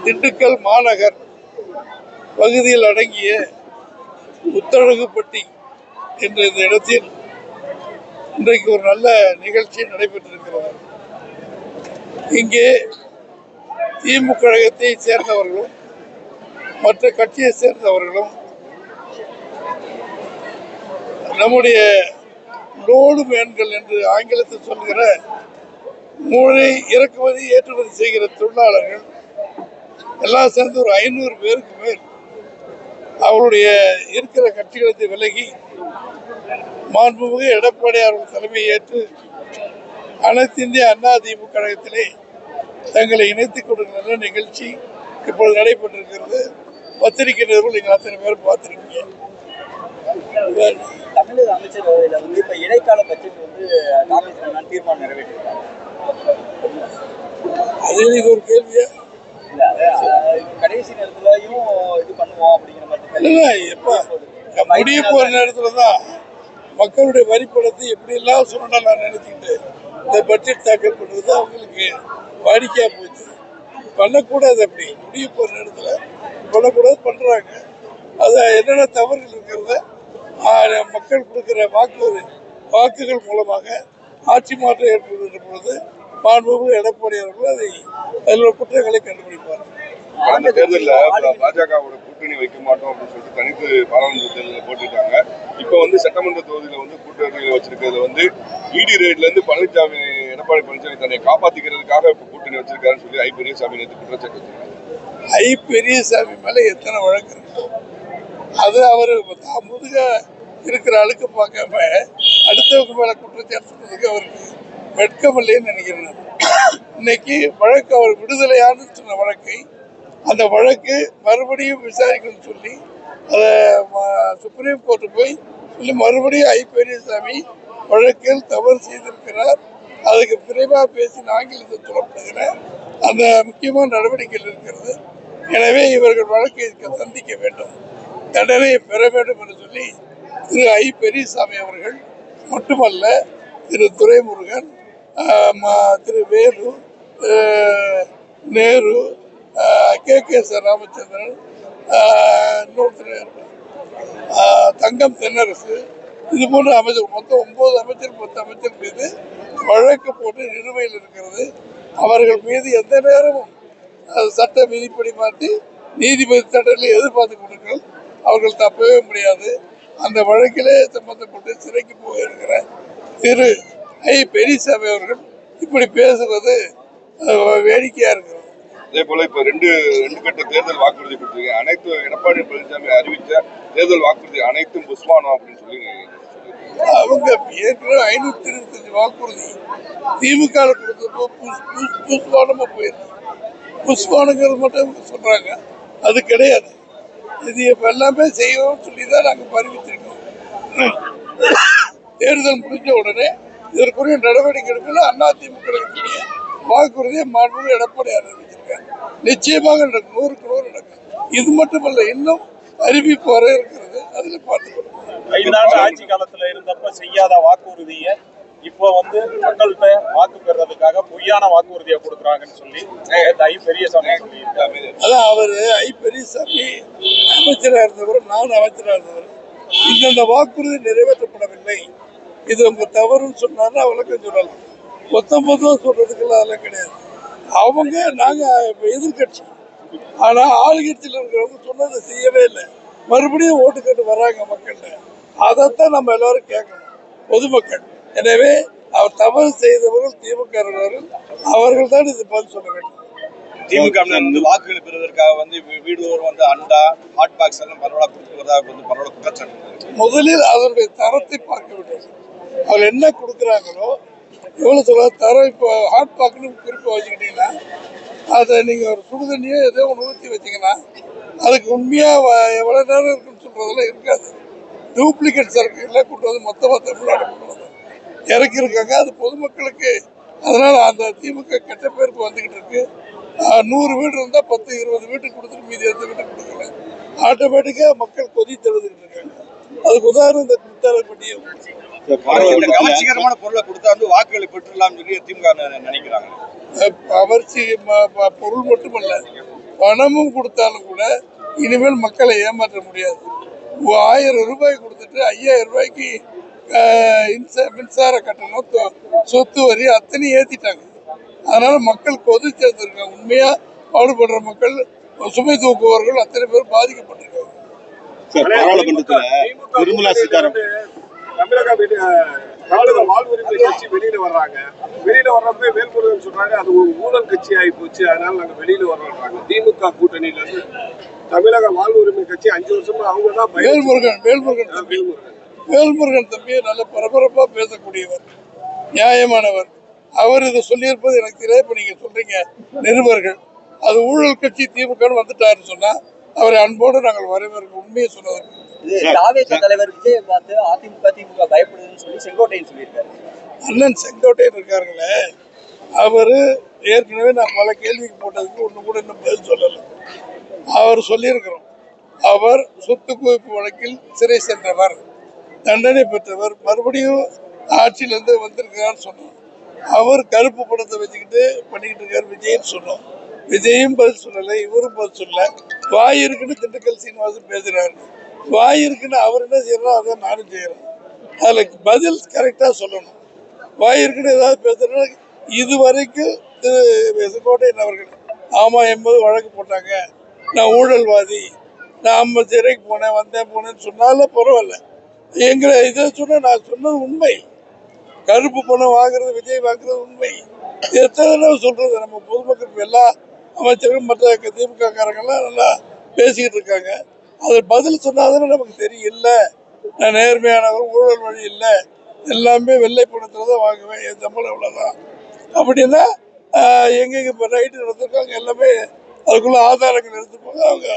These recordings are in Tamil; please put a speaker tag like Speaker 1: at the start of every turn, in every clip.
Speaker 1: திண்டுக்கல் மாநகர் பகுதியில் அடங்கிய முத்தழகுப்பட்டி என்ற இந்த இடத்தில் இன்றைக்கு ஒரு நல்ல நிகழ்ச்சி நடைபெற்றிருக்கிறது. இங்கே திமுக கழகத்தை சேர்ந்தவர்களும் மற்ற கட்சியை சேர்ந்தவர்களும் நம்முடைய லோடு மேன்கள் என்று ஆங்கிலத்தில் சொல்கிற மூளை இறக்குமதி ஏற்றுமதி செய்கிற தொழிலாளர்கள் எல்லாம் சேர்ந்து ஒரு 500 பேருக்கு மேல் அவருடைய இருக்கிற கட்சிகளுக்கு விலகி மாண்புமிகு எடப்பாடி அவர்கள் தலைமையை ஏற்று அனைத்து இந்திய அண்ணா திமுக கழகத்திலே தங்களை இணைத்துக் கொடுக்கிற நிகழ்ச்சி இப்பொழுது நடைபெற்றிருக்கிறது. பத்திரிகை நிருபர்கள் நீங்கள் அத்தனை பேரும் பார்த்திருக்கீங்க.
Speaker 2: தமிழக அமைச்சரவையில் இப்ப இடைக்கால பட்ஜெட் காங்கிரஸ் தீர்மானம் நிறைவேற்றிருக்காங்க.
Speaker 1: அது எனக்கு ஒரு கேள்வியா?
Speaker 2: கடைசி நேரத்துலயும் இது பண்ணுவோம் அப்படிங்கிற மாதிரி
Speaker 1: எப்ப முடிய போற நேரத்துலதான் மக்களுடைய வரிப்பணத்தை எப்படி எல்லாம் சொல்லணும் நான் நினைச்சுக்கிட்டு இந்த பட்ஜெட் தாக்கல் பண்றது அவங்களுக்கு வாடிக்கையா போச்சு. பண்ணக்கூடாது, அப்படி முடிய போற நேரத்துல பண்ணக்கூடாது, பண்றாங்க. அது என்னென்ன தவறுகள் இருக்கிறத மக்கள் கொடுக்கிற வாக்குகள் மூலமாக ஆட்சி மாற்றம் ஏற்படுகின்ற பொழுது மாண்புமிகு எடப்பாடி அவர்கள் அதில் குற்றங்களை கண்டுபிடிப்பார்.
Speaker 3: கடந்த தேர்தலில் பாஜகவோட கூட்டணி வைக்க மாட்டோம் அப்படின்னு சொல்லிட்டு தனித்து பாராளுமன்ற தேர்தலில் போட்டுட்டாங்க. இப்போ சட்டமன்ற தொகுதியில் கூட்டணியில் வச்சிருக்கிறதுல இடி ரேட்ல இருந்து எடப்பாடி பழனிசாமி தன்னை காப்பாத்திக்கிறதுக்காக இப்போ கூட்டணி வச்சிருக்காருன்னு சொல்லி ஐ பெரியசாமி நேற்று குற்றச்சாட்டு வச்சிருக்காங்க.
Speaker 1: ஐ பெரியசாமி மேல எத்தனை வழக்கு இருக்கு? அது அவரு முதுக இருக்கிற அழுக்க பார்க்காம அடுத்தவங்க மேல குற்றச்சாட்டு சொன்னதுக்கு அவருக்கு வெட்கமில்லைன்னு நினைக்கிறேன். இன்னைக்கு வழக்கு அவர் விடுதலையானு சொன்ன வழக்கை அந்த வழக்கு மறுபடியும் விசாரிக்கணும்னு சொல்லி அதை சுப்ரீம் கோர்ட்டு போய் சொல்லி மறுபடியும் ஐ பெரியசாமி வழக்கில் தவறு செய்திருக்கிறார், அதுக்கு விரைவாக பேசி ஆங்கிலத்தை சொல்லப்படுகிற அந்த முக்கியமான நடவடிக்கைகள் இருக்கிறது. எனவே இவர்கள் வழக்கை சந்திக்க வேண்டும், தண்டனையை பெற வேண்டும் என்று சொல்லி திரு ஐ பெரியசாமி அவர்கள் மட்டுமல்ல, திரு துரைமுருகன், திரு வேலு, நேரு, KKS ராமச்சந்திரன், தங்கம் தென்னரசு, இது போன்ற அமைச்சர் மொத்தம் 9 அமைச்சர் 10 அமைச்சர் மீது வழக்கு போட்டு நிலுவையில் இருக்கிறது. அவர்கள் மீது எந்த நேரமும் சட்ட விதிப்படி மாற்றி நீதிபதி தண்டனை எதிர்பார்த்து கொண்டிருக்கிறார்கள். அவர்கள் தப்பவே முடியாது. அந்த வழக்கிலே சம்பந்தப்பட்டு சிறைக்கு போயிருக்கிற திரு ஐ பெரியசாமி அவர்கள் இப்படி பேசுவது வேடிக்கையா இருக்கிறது.
Speaker 3: அதே போல இப்ப ரெண்டு கட்ட தேர்தல் வாக்குறுதி கொடுத்திருக்கீங்க. அனைத்து எடப்பாடி பழனிசாமி அறிவித்த தேர்தல் வாக்குறுதி அனைத்தும் புஷ்வானம் அப்படின்னு சொல்லி
Speaker 1: அவங்க ஏற்கனவே 525 வாக்குறுதி திமுக கொடுத்தப்போ புஷ்வானமா போயிருக்கு. புஷ்வானங்கிறது மட்டும் சொல்றாங்க, அது கிடையாது. இது இப்ப எல்லாமே செய்வோம் சொல்லிதான் நாங்க அறிவிச்சிருக்கோம். தேர்தல் முடிஞ்ச உடனே இதற்குரிய நடவடிக்கை எடுக்கல அதிமுக வாக்குறுதியை மாண்புமிகு எடப்பாடி அறிவிச்சிருக்காங்க. நிச்சயமாக நடக்கும், 100க்கு 100 நடக்கும். இது மட்டுமல்ல, இன்னும் அறிவிப்பு வர இருக்கிறது, அதுல பார்த்துக்கணும்.
Speaker 4: 5 ஆண்டு ஆட்சி காலத்துல இருந்தப்ப செய்யாத வாக்குறுதியை இப்போ மக்கள்கிட்ட வாக்கு பெறதுக்காக பொய்யான வாக்குறுதியை கொடுக்குறாங்கன்னு சொல்லி ஐ பெரியசாமி சொல்லியிருக்காங்க.
Speaker 1: அதான் அவரு ஐ பெரியசாமி அமைச்சராக இருந்தவர், நான் அமைச்சராக இருந்தவர். இந்தந்த வாக்குறுதி நிறைவேற்றப்படவில்லை, இது உங்க தவறுன்னு சொன்னாருன்னா விளக்கம் சொல்லலாம். 19 சொல்றதுக்கெல்லாம் அதெல்லாம் கிடையாது. அவங்க நாங்க எதிர்கட்சி, ஆனா ஆளுங்கட்சியில் இருக்கிறவங்க சொன்னதை செய்யவே இல்லை. மறுபடியும் ஓட்டு கேட்டு வர்றாங்க மக்கள்கிட்ட. அதைத்தான் நம்ம எல்லாரும் கேட்கணும், பொதுமக்கள். எனவே அவர் தவறு செய்தவர்கள் திமுக அவர்கள் தான் இது பதில் சொல்ல வேண்டும்.
Speaker 4: திமுக வாக்குகள் பெறுவதற்காக வீடு அண்டா ஹாட் பாக்ஸ் எல்லாம் பரவலாக கொடுத்து வருவதாக பரவலாக குற்றச்சாட்டு.
Speaker 1: முதலில் அதனுடைய தரத்தை பார்க்க வேண்டும். அவர் என்ன கொடுக்குறாங்களோ எவ்வளவு சொல்ல தரம். இப்போ ஹாட் பாக்ஸ்னு குறிப்பாக வச்சுக்கிட்டீங்கன்னா அதை நீங்க ஒரு சுடுதண்ணியோ ஏதோ ஒன்று ஊற்றி வச்சிங்கன்னா அதுக்கு உண்மையா எவ்வளவு நேரம் இருக்குன்னு சொல்றதெல்லாம் இருக்காது. டூப்ளிகேட் சரக்குகளை கூட்டு மொத்தமாக தமிழ்நாடு கொண்டு இறக்கியிருக்காங்க. அது பொதுமக்களுக்கு, அதனால அந்த திமுக கெட்ட பேருக்கு வந்துகிட்டு இருக்கு. 100 வீடு இருந்தால் 10-20 வீட்டுக்கு கொடுத்துட்டு மீதி 8 வீட்டுக்கு கொடுக்கல. ஆட்டோமேட்டிக்கா மக்கள் கொதித்தெழுதுகிட்டு இருக்காங்க. அதுக்கு உதாரணம் இந்த முத்தாரப்பட்டியை
Speaker 4: கவர்ச்சிகரமான பொருளை கொடுத்தா வாக்குகளை பெற்றுலாம் சொல்லி திமுக நினைக்கிறாங்க.
Speaker 1: கவர்ச்சி பொருள் மட்டுமல்ல, பணமும் கொடுத்தாலும் கூட இனிமேல் மக்களை ஏமாற்ற முடியாது. 1000 ரூபாய் கொடுத்துட்டு 5000 ரூபாய்க்கு மின்சார கட்டணம், சொத்து வரி அத்தனையும் ஏற்றிட்டாங்க. அதனால மக்கள் கொதி சேர்ந்துருக்காங்க. உண்மையா பாடுபடுற மக்கள், சுமை தூக்குபவர்கள் அத்தனை பேர் பாதிக்கப்பட்டிருக்காங்க.
Speaker 5: பாராளுமன்றத்துல நிர்மலா சீதாராமன்
Speaker 6: தமிழக வாழ்வுரிமை கட்சி வெளியில வர்றாங்க. வெளியில வர்றப்ப வேல்முருகன் சொல்றாங்க அது ஒரு ஊழல் கட்சி ஆகி போச்சு, அதனால நாங்க வெளியில வர்றோம்ன்றாங்க. திமுக கூட்டணியில இருந்து தமிழக வாழ்வுரிமை கட்சி 5 வருஷமா அவங்க தான்
Speaker 1: வேல்முருகன் தம்பி நல்ல பரபரப்பா பேசக்கூடியவர், நியாயமானவர். அவர் இதை சொல்லியிருப்பது எனக்கு தெரியாது. இப்ப நீங்க சொல்றீங்க நிருபர்கள் அது ஊழல் கட்சி திமுக வந்துட்டாருன்னு சொன்னா அவரை அன்போடு நாங்கள் வரவேற்க. உண்மையை சொன்னதற்கு
Speaker 2: தாவேக தலைவர் விஜயை பார்த்து அதிமுக திமுக பயப்படுதுன்னு சொல்லி செங்கோட்டையன் சொல்லியிருக்காரு.
Speaker 1: அண்ணன் செங்கோட்டையன் இருக்காருங்களே, அவரு ஏற்கனவே நான் பல கேள்விக்கு போட்டதுக்கு ஒண்ணு கூட இன்னும் பதில் சொல்லலை. அவர் சொல்லியிருக்கிறோம், அவர் சொத்து குவிப்பு வழக்கில் சிறை சென்றவர், தண்டனை பெற்றவர், மறுபடியும் ஆட்சியிலிருந்து வந்திருக்கிறான்னு சொன்னோம். அவர் கருப்பு படத்தை வச்சுக்கிட்டு பண்ணிக்கிட்டு இருக்காரு விஜய்ன்னு சொன்னோம். விஜயும் பதில் சொல்லலை, இவரும் பதில் சொல்லல. வாய் இருக்குன்னு திண்டுக்கல் சீனிவாசன் பேசுறாரு. வாய் இருக்குன்னு அவர் என்ன செய்யறோம் அதான் நானும் செய்யறேன். அதுல பதில் கரெக்டா சொல்லணும். வாய் இருக்குன்னு ஏதாவது பேசுறா. இது வரைக்கும் திரு செங்கோட்டையன் அவர்கள் ஆமா 80 வழக்கு போட்டாங்க, நான் ஊழல்வாதி, நான் சிறைக்கு போனேன் போனேன்னு சொன்னாலும் பரவாயில்ல. எங்களை இதை சொன்ன நான் சொன்னது உண்மை. கருப்பு பணம் வாங்குறது, விஜய் வாங்குறது உண்மை. எத்தனை தடவை சொல்றது? நம்ம பொதுமக்கள் எல்லா அமைச்சர்கள் மற்ற திமுக காரங்கெல்லாம் நல்லா பேசிக்கிட்டு இருக்காங்க. அது பதில் சொன்னாதானே நமக்கு தெரியும். இல்லை நான் நேர்மையானவர், ஊழல் வழி இல்லை, எல்லாமே வெள்ளை பணத்துல தான் வாங்குவேன், என் சம்பளம் இவ்வளோதான் அப்படின்னா எங்கெங்க இப்போ ரைட்டு நடந்திருக்காங்க எல்லாமே அதுக்குள்ள ஆதாரங்கள் எடுத்துப்பாங்க. அவங்க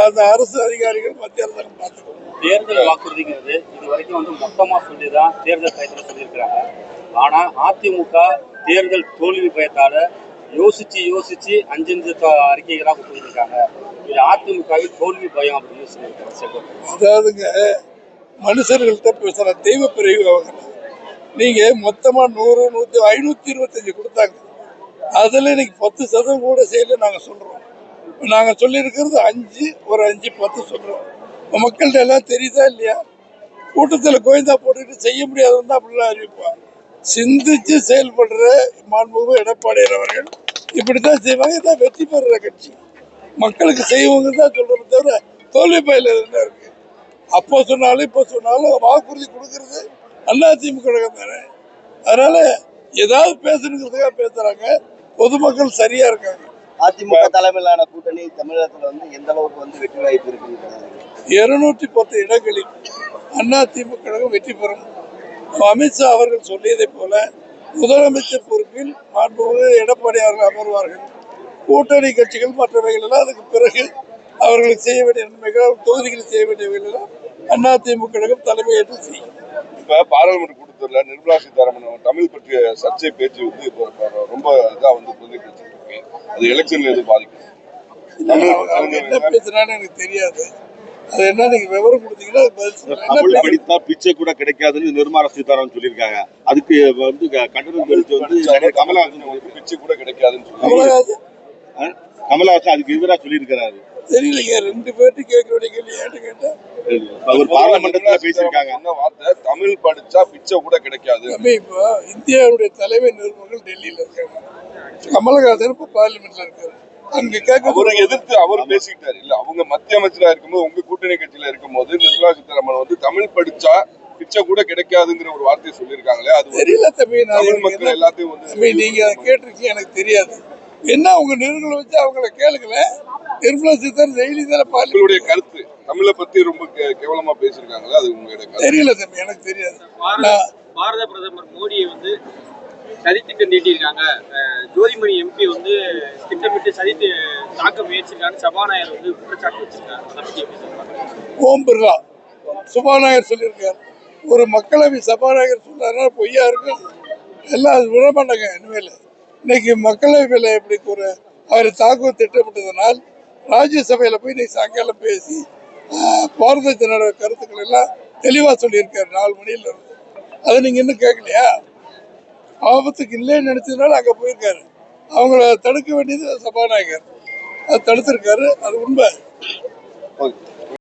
Speaker 1: அந்த அரசு அதிகாரிகள் மத்திய அரசாங்கம் பார்த்துக்கணும்.
Speaker 7: தேர்தல் வாக்குறுதிங்கிறது இது வரைக்கும் மொத்தமா சொல்லிதான் தேர்தல் பயத்தில் சொல்லியிருக்கிறாங்க. ஆனா அதிமுக தேர்தல் தோல்வி பயத்தால யோசிச்சு 5 அறிக்கைகளாக கொடுத்துருக்காங்க. இது அதிமுகவை தோல்வி பயம் அப்படின்னு சொல்லியிருக்காங்க.
Speaker 1: அதாவதுங்க, மனுஷர்கள்ட்ட பேசுற தெய்வ பிரிவு அவங்க. நீங்க மொத்தமா 100, 100, 525 கொடுத்தாங்க. அதுல இன்னைக்கு 10% கூட செய்யல. நாங்க சொல்றோம், நாங்க சொல்லியிருக்கிறது 5, ஒரு 5, 10 சொல்றோம். மக்கள்கிட்ட எல்லாம் தெரியுதா இல்லையா? கூட்டத்தில் கோயந்தா போட்டுக்கிட்டு செய்ய முடியாதுன்னு தான் அப்படிலாம் அறிவிப்பாங்க. சிந்திச்சு செயல்படுற மாண்புமிகு எடப்பாடியார் அவர்கள் இப்படித்தான் செய்வாங்க. இதான் வெற்றி பெறுற கட்சி. மக்களுக்கு செய்வாங்க தான் சொல்றது தவிர தோல்வி பயில என்ன இருக்கு? அப்போ சொன்னாலும் இப்போ சொன்னாலும் வாக்குறுதி கொடுக்கறது அதிமுக தானே. அதனால ஏதாவது பேசணுங்கிறதுக்காக பேசுறாங்க. பொதுமக்கள் சரியா இருக்காங்க.
Speaker 2: அதிமுக தலைமையிலான கூட்டணி தமிழகத்துல எந்த அளவுக்கு வெற்றி வாய்ப்பு இருக்கு?
Speaker 1: 210 இடங்களில் அதிமுக வெற்றி பெறும். அமித்ஷா அவர்கள் சொல்லியதை போல முதலமைச்சர் பொறுப்பில் மாண்புமிகு எடப்பாடி அவர்கள் அமர்வார்கள். கூட்டணி கட்சிகள் மற்றவைகள் எல்லாம் அதுக்கு பிறகு அவர்களுக்கு செய்ய வேண்டிய நன்மைகள், தொகுதிகளில் செய்ய வேண்டியவைகள் அதிமுக தலைமையேற்று செய்யும்.
Speaker 3: இப்ப பாராளுமன்ற கூட்டத்தில் நிர்மலா சீதாராமன் தமிழ் பற்றிய சர்ச்சை பேச்சு இப்போ ரொம்ப இதா போயிட்டு இருக்கு. அது எலெக்ஷன்ல எதுவும் பாதிக்கும்?
Speaker 1: அவங்க என்ன பேசுறான்னு எனக்கு தெரியாது. அது என்ன நீங்க விவரம் கொடுத்தீங்கன்னா
Speaker 5: தமிழ் படித்தா பிச்சை கூட கிடைக்காதுன்னு நிர்மலா சீதாராமன் சொல்லியிருக்காங்க. அதுக்கு கண்டனம் தெரிவித்து
Speaker 3: கமலஹாசன் பிச்சை கூட கிடைக்காதுன்னு
Speaker 1: சொல்லி
Speaker 5: கமலஹாசன் அதுக்கு எதிராக சொல்லியிருக்கிறாரு.
Speaker 1: தெரியலைங்க, 2 பேர்ட்டு கேட்க வேண்டிய கேள்வி ஏன்னு கேட்டா
Speaker 5: அவர் பார்லிமெண்ட்ல பேசியிருக்காங்க.
Speaker 3: என்ன வார்த்தை? தமிழ் படிச்சா பிச்சை கூட கிடைக்காது.
Speaker 1: இப்போ இந்தியாவுடைய தலைமை நிருபர்கள் டெல்லியில இருக்காங்க, கமலஹாசன் இப்ப பார்லிமெண்ட்ல இருக்காரு. அங்க கேட்க
Speaker 3: அவரை எதிர்த்து அவர் பேசிக்கிட்டாரு. இல்ல அவங்க மத்திய அமைச்சரா இருக்கும்போது உங்க கூட்டணி கட்சியில இருக்கும்போது நிர்மலா சீதாராமன் தமிழ் படிச்சா பிச்சை கூட கிடைக்காதுங்கிற ஒரு வார்த்தையை சொல்லியிருக்காங்களே, அது
Speaker 1: தெரியல தம்பி.
Speaker 3: தமிழ் மக்கள் எல்லாத்தையும்
Speaker 1: நீங்க கேட்டிருக்கீங்க, எனக்கு தெரியாது. என்ன உங்க நிறுவனங்களை வச்சு அவங்கள கேளுங்களேன். நிர்மலா சீதாராமன் டெய்லி தானே
Speaker 3: உங்களுடைய கருத்து தமிழை பத்தி ரொம்ப கேவலமா பேசியிருக்காங்களே, அது உங்களுடைய கருத்து?
Speaker 1: தெரியல தம்பி, எனக்கு தெரியாது.
Speaker 8: பாரத பிரதமர் மோடியை சதித்திட்டம் தீட்டியிருக்காங்க. ஜோதிமணி எம்பி திட்டமிட்டு சதித்து தாக்க முயற்சிருக்காங்க. சபாநாயகர் குற்றச்சாட்டு வச்சிருக்காங்க.
Speaker 1: ஓம் பிர்லா சபாநாயகர் சொல்லியிருக்காரு. ஒரு மக்களவை சபாநாயகர் சொன்னாருன்னா பொய்யா இருக்கு. எல்லாம் அது விட மாட்டாங்க. இனிமேல் இன்னைக்கு மக்களவையில் எப்படி ஒரு அவரை தாக்குவது திட்டமிட்டதனால் ராஜ்யசபையில போய் இன்னைக்கு சாயங்காலம் பேசி பாரதிய ஜனதா கருத்துக்கள் எல்லாம் தெளிவா சொல்லியிருக்காரு 4 மணியில இருந்து. அதை நீங்க இன்னும் கேட்கலையா? ஆபத்துக்கு இல்லைன்னு நினைச்சதுனால அங்க போயிருக்காரு. அவங்கள தடுக்க வேண்டியது சபாநாயகர். அதை தடுத்திருக்காரு. அது உண்மை.
Speaker 5: ஓகே.